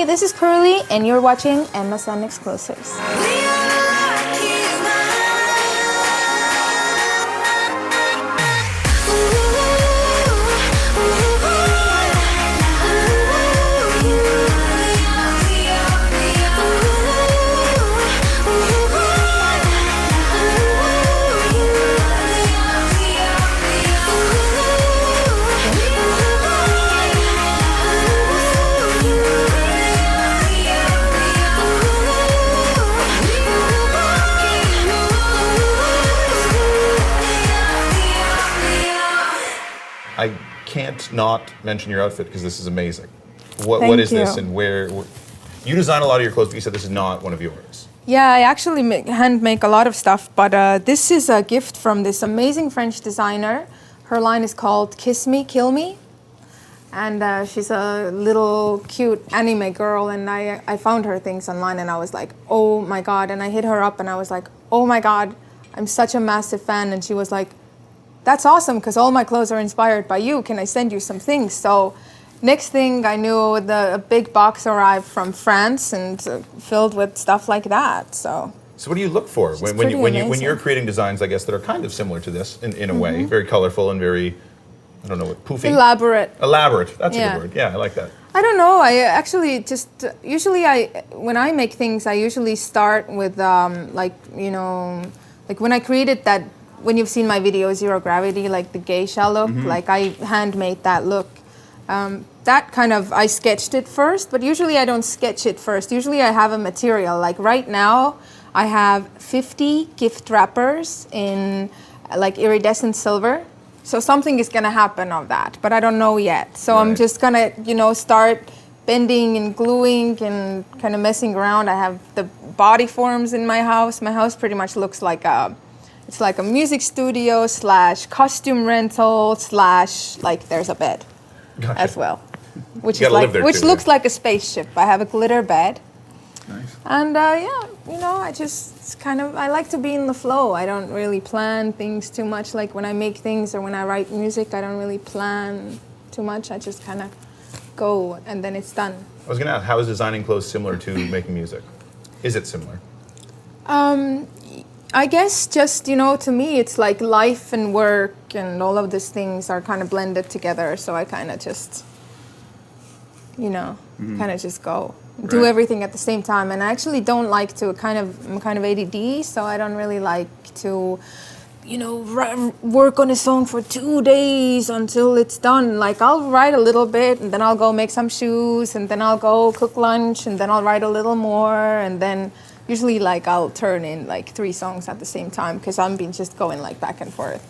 Hi, this is Kerli, and you're watching MSN Exclusives. I can't not mention your outfit because this is amazing. What is this and where? You design a lot of your clothes, but you said this is not one of yours. Yeah, I actually hand make a lot of stuff, but this is a gift from this amazing French designer. Her line is called Kiss Me, Kill Me. And she's a little cute anime girl, and I found her things online and I was like, oh my God. And I hit her up and I was like, oh my God, I'm such a massive fan. And she was like, that's awesome, because all my clothes are inspired by you. Can I send you some things? So next thing I knew, a big box arrived from France and filled with stuff like that. So what do you look for when you're creating designs, I guess, that are kind of similar to this in a way, very colorful and very, I don't know, what, poofy? Elaborate. Elaborate, that's a good word. Yeah, I like that. I don't know, I actually just, usually when I make things, I usually start with like when I created that, when you've seen my video, Zero Gravity, like the geisha look, like I handmade that look. That kind of, I sketched it first, but usually I don't sketch it first. Usually I have a material. Like right now, I have 50 gift wrappers in like iridescent silver. So something is gonna happen of that, but I don't know yet. So I'm just gonna, start bending and gluing and kind of messing around. I have the body forms in my house. My house pretty much looks like it's like a music studio / costume rental / like there's a bed as well, which looks like a spaceship. I have a glitter bed. Nice. And I just I like to be in the flow. I don't really plan things too much. Like when I make things or when I write music, I don't really plan too much. I just kind of go and then it's done. I was going to ask, how is designing clothes similar to making music? Is it similar? I guess just, to me, it's like life and work and all of these things are kind of blended together. So I kind of just, just go. Do everything at the same time. And I actually don't like to I'm kind of ADD, so I don't really like to, work on a song for 2 days until it's done. Like I'll write a little bit and then I'll go make some shoes and then I'll go cook lunch and then I'll write a little more and then usually I'll turn in 3 songs at the same time because I'm just going back and forth.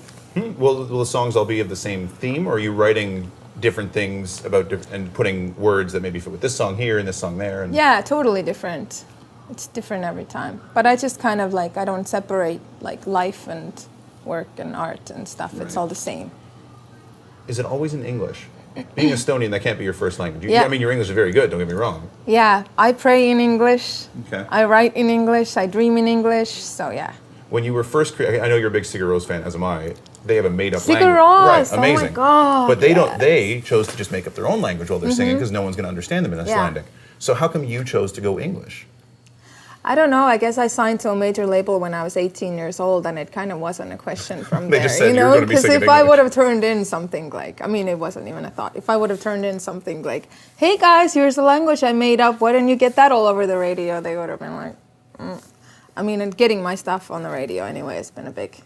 Will the songs all be of the same theme, or are you writing different things about and putting words that maybe fit with this song here and this song there? Yeah, totally different. It's different every time. But I just kind of I don't separate life and work and art and stuff. Right. It's all the same. Is it always in English? Being Estonian, that can't be your first language. Yeah. I mean, your English is very good, don't get me wrong. Yeah, I pray in English. Okay. I write in English. I dream in English. So yeah. When you were first I know you're a big Sigur Rós fan, as am I. They have a made-up Sigur language. Rós, right, amazing. Oh my God, but they chose to just make up their own language while they're singing because no one's going to understand them in Icelandic. So how come you chose to go English? I don't know. I guess I signed to a major label when I was 18 years old, and it kind of wasn't a question from they there. Just said you're going to be singing Because if I would have turned in something it wasn't even a thought. If I would have turned in something like, hey guys, here's the language I made up. Why don't you get that all over the radio? They would have been like, and getting my stuff on the radio anyway has been a big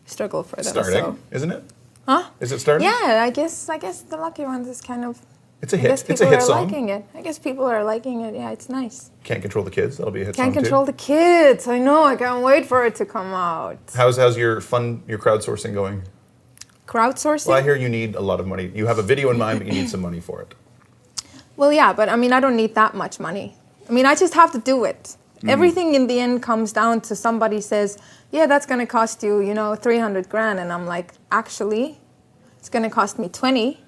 struggle for them. Starting, isn't it? Huh? Is it starting? Yeah, I guess the Lucky Ones is kind of. It's a hit. It's a hit song. Liking it. I guess people are liking it. Yeah, it's nice. Can't Control the Kids. That'll be a hit song too. Can't Control the Kids. I know. I can't wait for it to come out. How's your crowdsourcing going? Crowdsourcing? Well, I hear you need a lot of money. You have a video in mind, but you need some money for it. Well, yeah, but I don't need that much money. I just have to do it. Everything in the end comes down to somebody says, yeah, that's going to cost you, 300 grand. And I'm like, actually, it's going to cost me 20.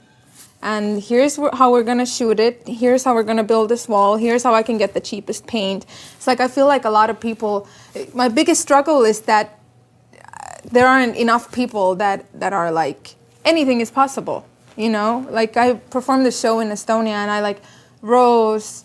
And here's how we're going to shoot it. Here's how we're going to build this wall. Here's how I can get the cheapest paint. It's I feel like a lot of people, my biggest struggle is that there aren't enough people that are anything is possible, I performed a show in Estonia and I rose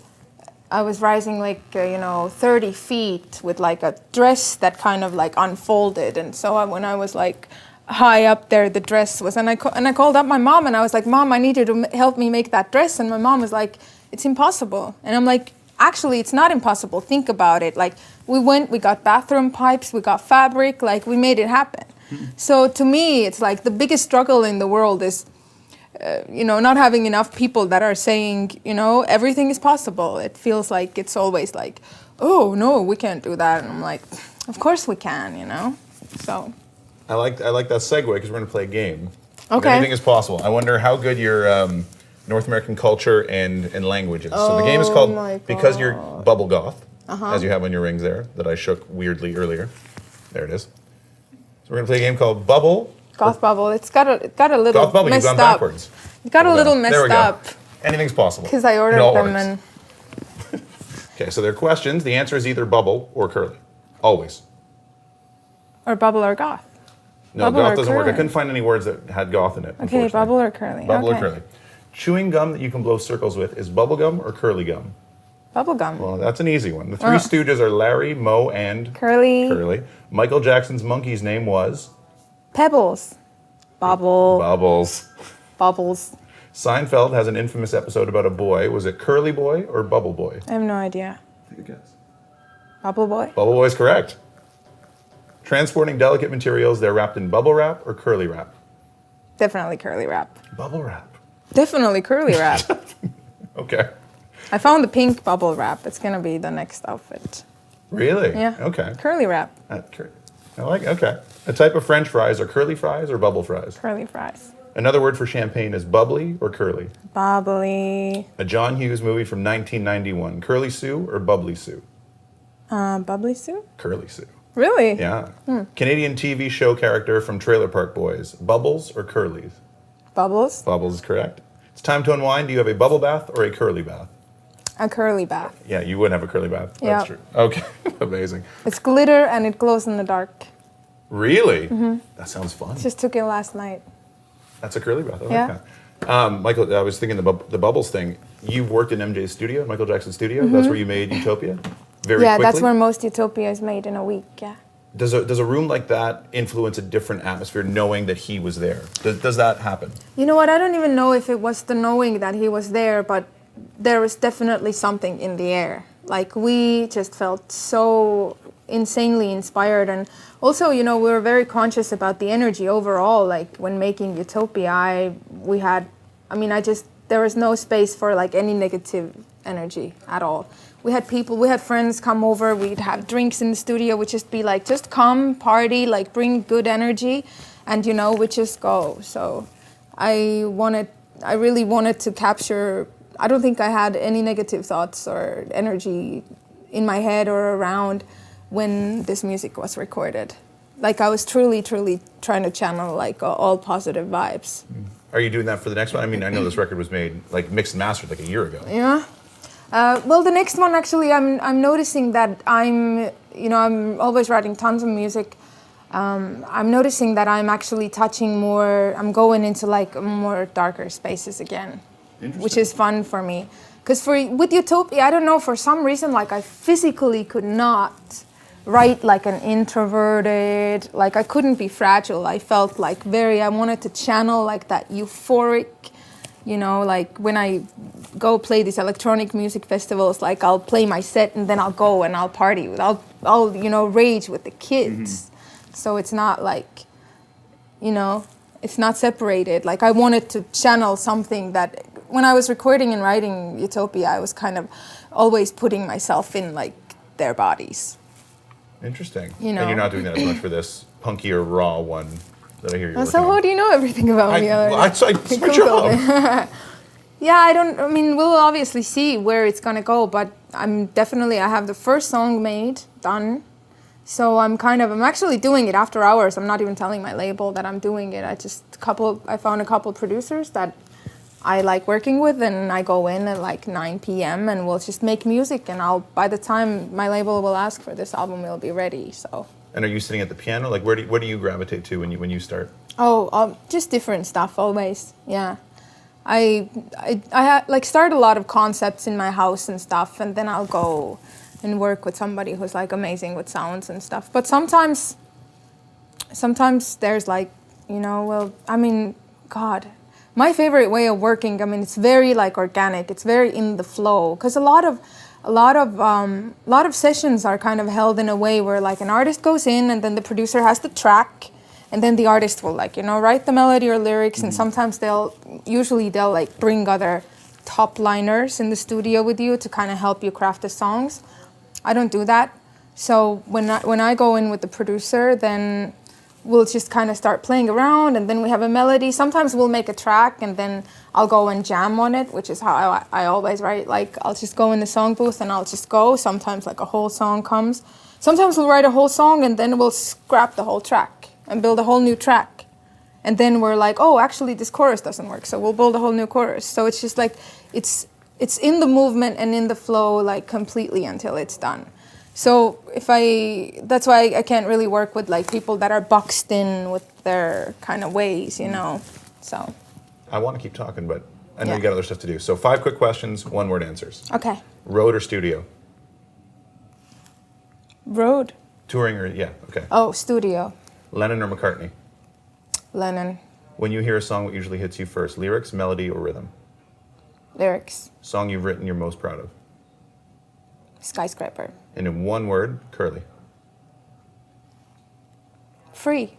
I was rising like 30 feet with like a dress that kind of like unfolded, and so when I was like high up there, the dress was, and I called up my mom and I was like, Mom, I need you to help me make that dress, and my mom was like, it's impossible, and I'm like, actually, it's not impossible. Think about it. Like we got bathroom pipes, we got fabric, like we made it happen. So to me, it's like the biggest struggle in the world is. Not having enough people that are saying, everything is possible. It feels like it's always like, oh, no, we can't do that. And I'm like, of course we can, So. I like that segue because we're going to play a game. Okay. Anything is possible. I wonder how good your North American culture and language is. So the game is called, because you're bubble goth, as you have on your rings there, that I shook weirdly earlier. There it is. So we're going to play a game called Bubble. Goth bubble. It's got a little Goth bubble, messed you've gone up. backwards. It got a little messed up. Anything's possible. Because I ordered them and. Okay, so they're questions. The answer is either bubble or curly. Always. Or bubble or goth. No, bubble goth or doesn't work. I curly. couldn't find any words that had goth in it. Okay, bubble or curly. Bubble okay. or curly. Chewing gum that you can blow circles with is bubble gum or curly gum? Bubble gum. Well, that's an easy one. The Three Stooges are Larry, Moe, and Curly. Michael Jackson's monkey's name was? Pebbles. Bubbles. Seinfeld has an infamous episode about a boy. Was it Curly Boy or Bubble Boy? I have no idea. Take a guess. Bubble Boy? Bubble Boy is correct. Transporting delicate materials, they're wrapped in bubble wrap or curly wrap? Definitely curly wrap. Bubble wrap. Definitely curly wrap. Okay. I found the pink bubble wrap. It's going to be the next outfit. Really? Yeah. Okay. Curly wrap. I like it. Okay. A type of French fries are curly fries or bubble fries? Curly fries. Another word for champagne is bubbly or curly? Bubbly. A John Hughes movie from 1991. Curly Sue or Bubbly Sue? Bubbly Sue? Curly Sue. Really? Yeah. Canadian TV show character from Trailer Park Boys. Bubbles or Curlies? Bubbles. Bubbles is correct. It's time to unwind. Do you have a bubble bath or a curly bath? A curly bath. Yeah, you would have a curly bath. That's Yep. true. Okay. Amazing. It's glitter and it glows in the dark. Really? That sounds fun. Just took it last night. That's a curly bath. I like Yeah. that. Michael, I was thinking the bubbles thing. You've worked in MJ's studio, Michael Jackson's studio. That's where you made Utopia? Very quickly? That's where most Utopia is made in a week, yeah. Does a room like that influence a different atmosphere knowing that he was there? Does that happen? You know what? I don't even know if it was the knowing that he was there, but there was definitely something in the air. Like we just felt so insanely inspired, and also, we were very conscious about the energy overall. Like when making Utopia, there was no space for like any negative energy at all. We had friends come over, we'd have drinks in the studio, we'd just be like, just come, party, like bring good energy, and we'd just go. So I really wanted to capture, I don't think I had any negative thoughts or energy in my head or around when this music was recorded. Like I was truly, truly trying to channel like all positive vibes. Are you doing that for the next one? I mean, I know this record was made, like mixed and mastered like a year ago. Yeah. Well, the next one actually, I'm noticing that I'm always writing tons of music. I'm noticing that I'm actually touching more. I'm going into like more darker spaces again, which is fun for me. Because with Utopia, I don't know, for some reason, like I physically could not write like an introverted. Like I couldn't be fragile. I felt like I wanted to channel like that euphoric. Like when I go play these electronic music festivals, like I'll play my set and then I'll go and I'll party. I'll rage with the kids. So it's not like, it's not separated. Like I wanted to channel something that, when I was recording and writing Utopia, I was kind of always putting myself in like their bodies. Interesting. And you're not doing that as much for this punky or raw one that I hear you're So how do you know everything about me? It's my job. Yeah, we'll obviously see where it's going to go, but I have the first song made, done. So I'm actually doing it after hours. I'm not even telling my label that I'm doing it. I found a couple producers that I like working with, and I go in at like 9 p.m. and we'll just make music, and by the time my label will ask for this album, it'll be ready, so. And are you sitting at the piano? Like, where do you gravitate to when you start? Just different stuff always. Yeah, like start a lot of concepts in my house and stuff, and then I'll go and work with somebody who's like amazing with sounds and stuff. But sometimes there's like, you know, well, I mean, God, my favorite way of working, I mean, it's very like organic. It's very in the flow, because a lot of sessions are kind of held in a way where like an artist goes in and then the producer has the track, and then the artist will like, you know, write the melody or lyrics, and sometimes they'll like bring other top liners in the studio with you to kind of help you craft the songs. I don't do that. So when I go in with the producer, then we'll just kind of start playing around, and then we have a melody. Sometimes we'll make a track and then I'll go and jam on it, which is how I always write. Like, I'll just go in the song booth and I'll just go. Sometimes like a whole song comes. Sometimes we'll write a whole song and then we'll scrap the whole track and build a whole new track. And then we're like, oh, actually this chorus doesn't work, so we'll build a whole new chorus. So it's just like, it's in the movement and in the flow, like completely until it's done. So that's why I can't really work with like people that are boxed in with their kind of ways, you know, so. I want to keep talking, but I know you got other stuff to do. So 5 quick questions, 1-word answers. Okay. Road or studio? Road. Touring or, yeah, okay. Oh, studio. Lennon or McCartney? Lennon. When you hear a song, what usually hits you first? Lyrics, melody, or rhythm? Lyrics. Song you've written you're most proud of? Skyscraper. And in 1 word, Kerli. Free.